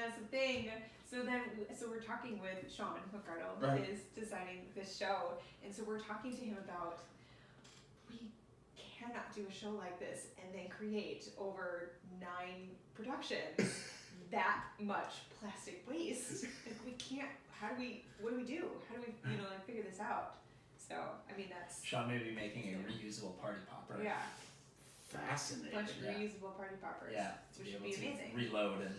that's the thing. So we're talking with Sean McArdle, Right. who is designing this show, and so we're talking to him about we cannot do a show like this and then create over 9 productions that much plastic waste. Like, we can't. What do we do? How do we like figure this out? So I mean that's Sean may be making a reusable party popper. yeah. Fascinating. Bunch of reusable party poppers. Yeah, Which to would be be able to amazing. reload and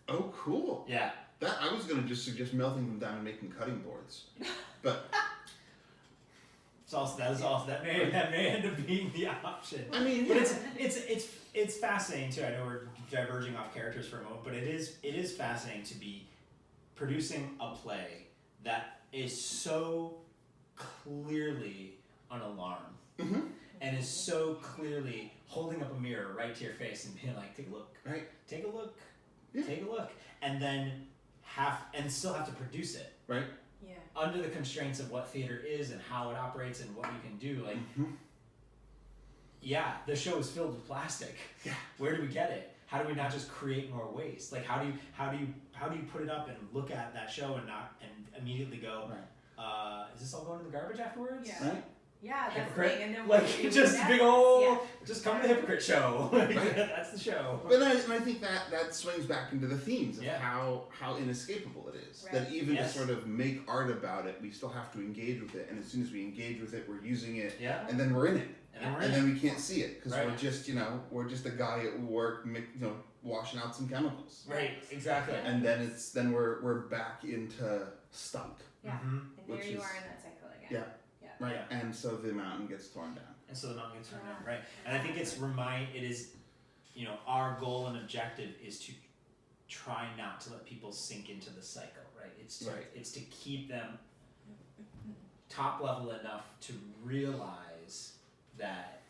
Oh, cool. yeah. That I was gonna just suggest melting them down and making cutting boards, but That may end up being the option. I mean, But yeah. it's fascinating too. I know we're diverging off characters for a moment, but it is fascinating to be producing a play that is so clearly an alarm Mm-hmm. and is so clearly holding up a mirror right to your face and being like, take a look, Right. take a look, Yeah. take a look, and then still have to produce it Right. Yeah. under the constraints of what theater is and how it operates and what you can do. Like, Mm-hmm. yeah, the show is filled with plastic. Yeah. Where do we get it? How do we not just create more waste? Like, how do you put it up and look at that show and immediately go, Right. is this all going in the garbage afterwards? Yeah. Right. Yeah, that's the Hypocrite. thing. And then Like, what do we do just with big that? old, just come to the hypocrite show. Like, Right. That's the show. But I think that swings back into the themes of Yeah. how inescapable it is. Right. That even Yes. to sort of make art about it, we still have to engage with it. And as soon as we engage with it, we're using it, Yeah. and then we're in it, And then we're and in. then we can't see it because Right. we're just a guy at work, washing out some chemicals. Right. Exactly. Yeah. And then we're back into stunk, Yeah. Mhm. And Which there you is- are in that cycle again. Yeah. right? Yeah. And so the mountain gets torn down. And so the mountain gets turned Yeah. down, right? And I think it is, our goal and objective is to try not to let people sink into the cycle, right? Right. It's to keep them top level enough to realize that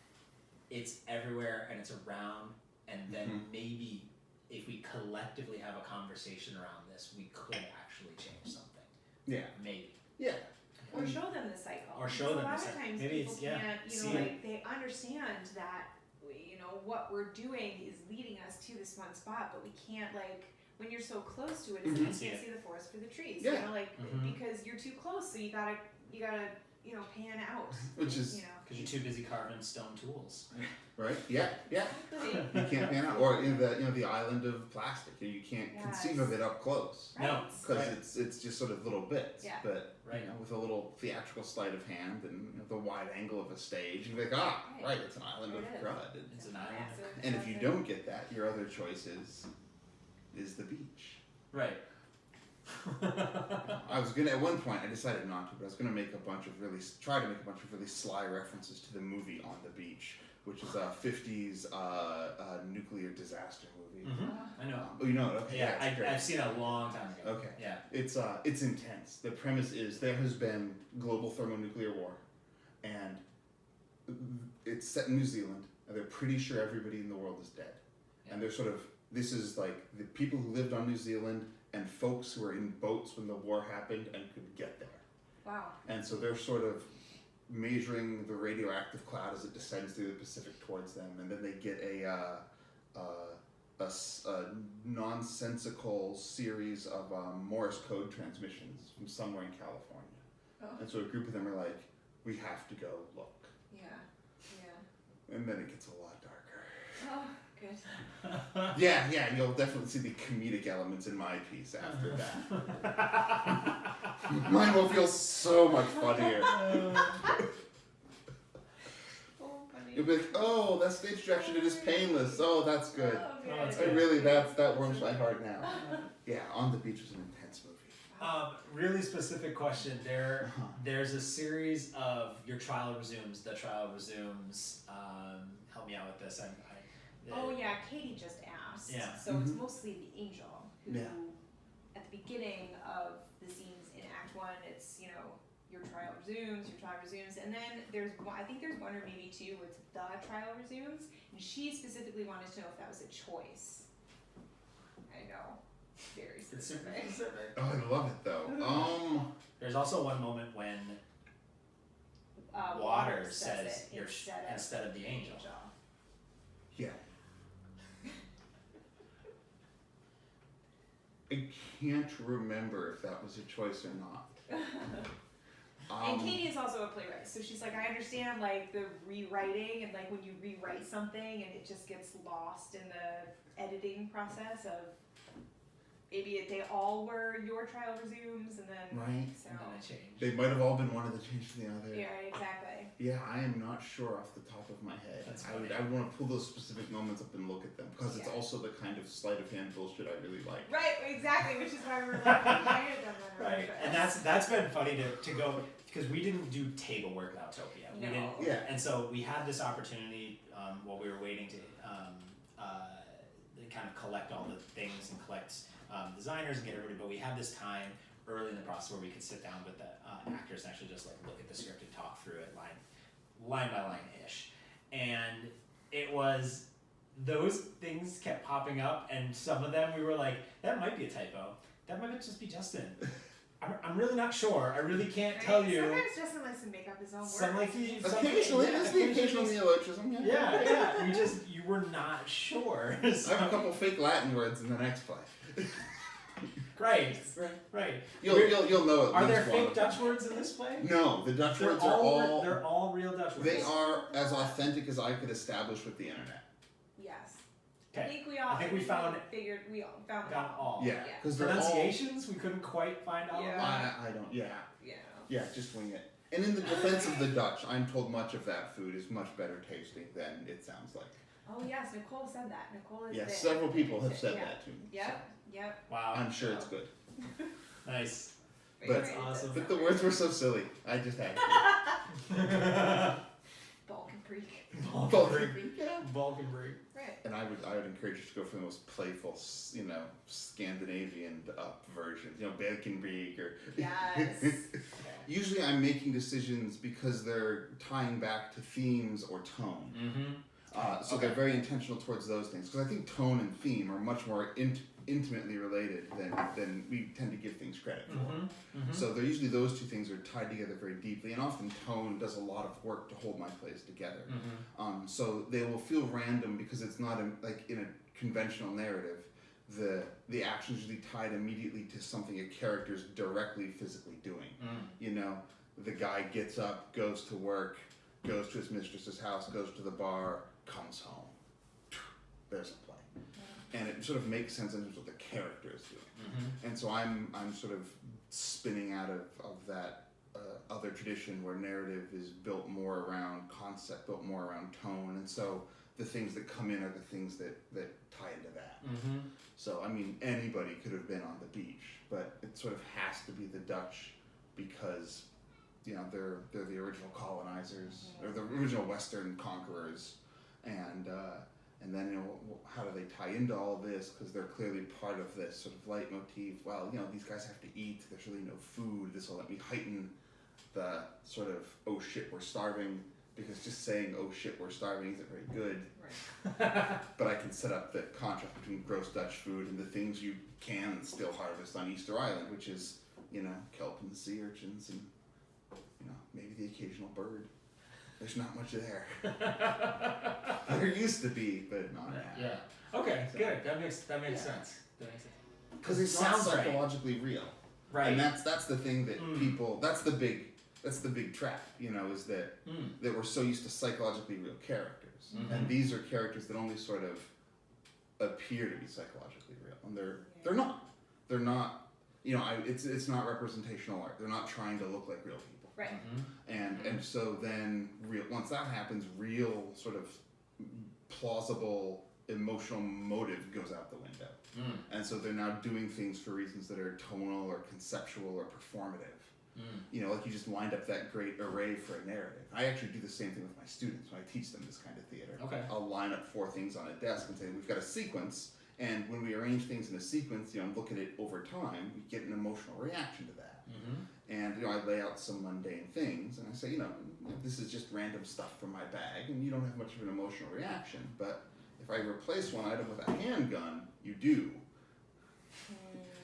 it's everywhere and it's around, and then Mhm. maybe if we collectively have a conversation around this, we could actually change something. Yeah. Maybe. Yeah. Or show them the cycle. Or show Because them a lot the of cycle. times Maybe people it's- yeah, can't, see like they understand that what we're doing is leading us to this one spot, but we can't when you're so close to it, it's Mhm. like you See can't it. see the forest for the trees. Yeah. Mhm. Because you're too close, so you gotta pan out. Which is- Because you're too busy carving stone tools. Right? Yeah. Yeah. Exactly. You can't pan out, or in the island of plastic. You can't conceive of it up close No. Right. because Right. it's just sort of little bits. Yeah. But Right. with a little theatrical sleight of hand and the wide angle of a stage, you're like, right, it's an island There of it is. crud. It's an island. Massive And if you desert. don't get that, your other choice is the beach. Right. I was gonna at one point I decided not to, but I was gonna try to make a bunch of really sly references to the movie On the Beach, which is a 50s nuclear disaster movie. I know. Oh, you know it? Okay. Yeah, it's great. I've seen it a long time ago. Okay. Yeah. It's intense. The premise is there has been global thermonuclear war, and it's set in New Zealand, and they're pretty sure everybody in the world is dead. Yeah. And they're this is like the people who lived on New Zealand and folks who were in boats when the war happened and could get there. Wow. And so they're sort of measuring the radioactive cloud as it descends through the Pacific towards them, and then they get a nonsensical series of Morse code transmissions from somewhere in California. Oh. And so a group of them are like, we have to go look. Yeah. Yeah. And then it gets a lot darker. Oh, good. Yeah, you'll definitely see the comedic elements in my piece after that. Mine will feel so much funnier. Oh, funny. You'll be like, oh, that stage direction, it is painless. Oh, that's good. Oh, good. Oh, that's I good. really, that warms my heart now. Yeah, On the Beach was an intense movie. Really specific question. Uh-huh. There's a series of Your Trial Resumes. The Trial Resumes. Help me out with this. Oh yeah, Katie just asked. Yeah. So it's Mhm. mostly the angel who, Yeah. at the beginning of the scenes in Act 1, it's your trial resumes, and then there's one. I think there's one or maybe two where it's the trial resumes, and she specifically wanted to know if that was a choice. I know, very It's super specific. specific. Oh, I love it though. There's also one moment when Water says it instead of the angel. Yeah. I can't remember if that was a choice or not. And Katie is also a playwright, so she's like, I understand like the rewriting and like when you rewrite something and it just gets lost in the editing process of maybe they all were your trial resumes and then Right. so And then I changed. They might have all been one of the change to the other. yeah, exactly. Yeah, I am not sure off the top of my head. That's I would want to pull those specific moments up and look at them because it's Yeah. also the kind of sleight of hand bullshit I really like. Right, exactly, which is why we're like we hired them then. Right, and that's been funny to go because we didn't do table work at Autopia. We No. didn't, Yeah. and so we had this opportunity while we were waiting to kind of collect all the things and collect designers and get everybody. But we had this time early in the process where we could sit down with the actors and actually just like look at the script and talk through it line by line ish, and it was. Those things kept popping up, and some of them we were like, that might be a typo. That might just be Justin. I'm really not sure. I really can't Right? tell you. Sometimes Justin likes to make up his own words. Some like he, Occasionally, there's the occasional neologism. Yeah. You were not sure. I have a couple fake Latin words in the next play. Right. You'll know it. Are there fake Dutch words in this play? No, the Dutch words are all. They're all real Dutch words. They are as authentic as I could establish with the internet. Yes. Okay. I think we found them all. Yeah, because they're all. Pronunciations we couldn't quite find all of them. I don't. Yeah. Yeah. Yeah, just wing it. And in the defense of the Dutch, I'm told much of that food is much better tasting than it sounds like. Oh yes, Nicole said that. Nicole is Yes, several people have said that to me. Yep. Wow. I'm sure it's good. Nice. But- That's awesome. But the words were so silly. I just had to. Balkan Creek. Balkan break. Right. And I would encourage you to go for the most playful, Scandinavian up versions. Belkenbrieg or. Yes. Usually, I'm making decisions because they're tying back to themes or tone. Mm-hmm. So they're very intentional towards those things. Because I think tone and theme are much more intimately related than we tend to give things credit for. Mm-hmm. So they're usually those two things are tied together very deeply, and often tone does a lot of work to hold my plays together. Mm-hmm. So they will feel random because it's not like in a conventional narrative. The action's usually tied immediately to something a character's directly physically doing. The guy gets up, goes to work, goes to his mistress's house, goes to the bar, comes home. There's a play. And it sort of makes sense in terms of what the character is doing. Mm-hmm. And so I'm sort of spinning out of that other tradition where narrative is built more around concept, built more around tone, and so the things that come in are the things that tie into that. Mm-hmm. So I mean, anybody could have been on the beach, but it sort of has to be the Dutch because they're the original colonizers or the original Western conquerors, and then how do they tie into all of this? Because they're clearly part of this sort of leitmotif. Well, these guys have to eat. There's really no food. This will let me heighten the sort of oh shit we're starving, because just saying oh shit we're starving isn't very good. Right. But I can set up the contrast between gross Dutch food and the things you can still harvest on Easter Island, which is kelp and sea urchins and maybe the occasional bird. There's not much there. There used to be, but not now. Yeah. Okay. So- Good. That makes sense. Yeah. That makes sense. Because it's Sounds not right. psychologically real. Right. And that's the thing that Mm. people. That's the big trap. Is that that we're so used to psychologically real characters, Mhm. and these are characters that only sort of appear to be psychologically real, and they're not. They're not. It's not representational art. They're not trying to look like real people. Right. Mm-hmm. And so then once that happens, real sort of plausible emotional motive goes out the window. And so they're now doing things for reasons that are tonal or conceptual or performative. Like you just lined up that great array for a narrative. I actually do the same thing with my students when I teach them this kind of theater. Okay. I'll line up 4 things on a desk and say, we've got a sequence, and when we arrange things in a sequence, and look at it over time, we get an emotional reaction to that. And I lay out some mundane things, and I say, this is just random stuff from my bag, and you don't have much of an emotional reaction. But if I replace one item with a handgun, you do.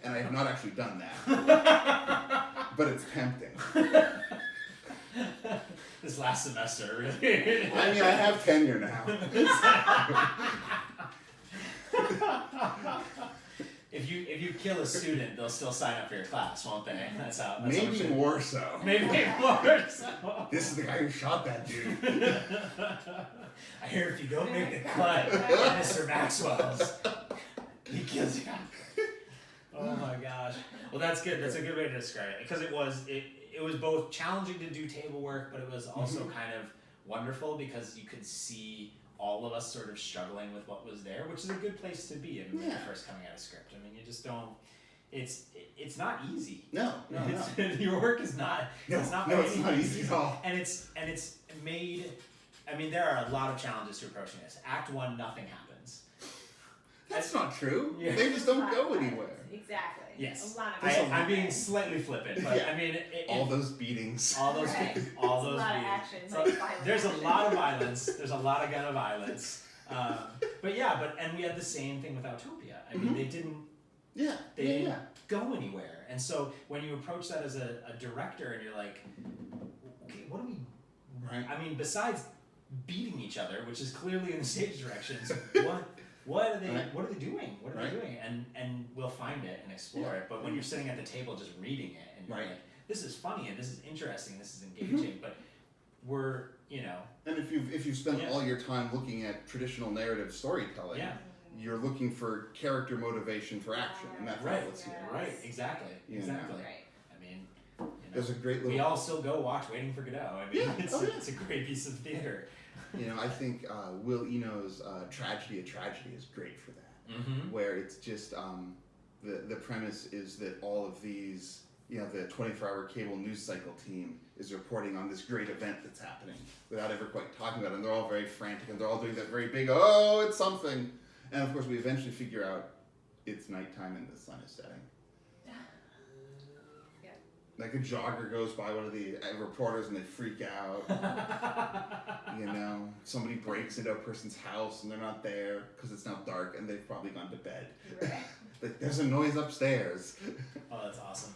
And I have not actually done that, but it's tempting. This last semester, really. I mean, I have tenure now. if you kill a student, they'll still sign up for your class, won't they? That's how. Maybe more so. Maybe more so. This is the guy who shot that dude. I hear if you don't make the cut, Mr. Maxwell's, he kills you. Oh my gosh. Well, that's good. That's a good way to describe it, because it was both challenging to do table work, but it was also kind of wonderful because you could see all of us sort of struggling with what was there, which is a good place to be when you're first coming out of script. I mean, you just don't. It's not easy. No. Your work is not. It's not easy at all. And it's made. I mean, there are a lot of challenges to approaching this. Act 1, nothing happens. That's not true. Yeah. They just don't go anywhere. Exactly. Yes. A lot of I'm being slightly flippant, but Yeah. I mean, All those beatings. all those, Right. all There's those a lot of beatings. action, So like violent there's a action. lot of violence. There's a lot of gun of violence. And we had the same thing with Autopia. I mean, they didn't Yeah. they yeah, didn't yeah. go anywhere. And so when you approach that as a director and you're like, okay, what do we? Right. I mean, besides beating each other, which is clearly in the stage directions, what are they? Right. What are they doing? What are Right. they doing? And we'll find it and explore it. But when you're sitting at the table just reading it and you're Right. like, this is funny and this is interesting, this is engaging, but we're And if you've spent Yeah. all your time looking at traditional narrative storytelling, yeah, you're looking for character motivation for action, and that's right, not what's here. right, exactly, You exactly. Right. I mean, There's a great we little. all still go watch Waiting for Godot. I mean, Yeah. it's, Oh, yeah. it's a great piece of theater. I think Will Eno's Tragedy of Tragedy is great for that. Mm-hmm. Where it's just the premise is that all of these, the 24-hour cable news cycle team is reporting on this great event that's happening without ever quite talking about it, and they're all very frantic, and they're all doing that very big, oh, it's something. And of course we eventually figure out it's nighttime and the sun is setting. Like a jogger goes by one of the reporters and they freak out. Somebody breaks into a person's house and they're not there because it's now dark and they've probably gone to bed. Right. Like, there's a noise upstairs. Oh, that's awesome.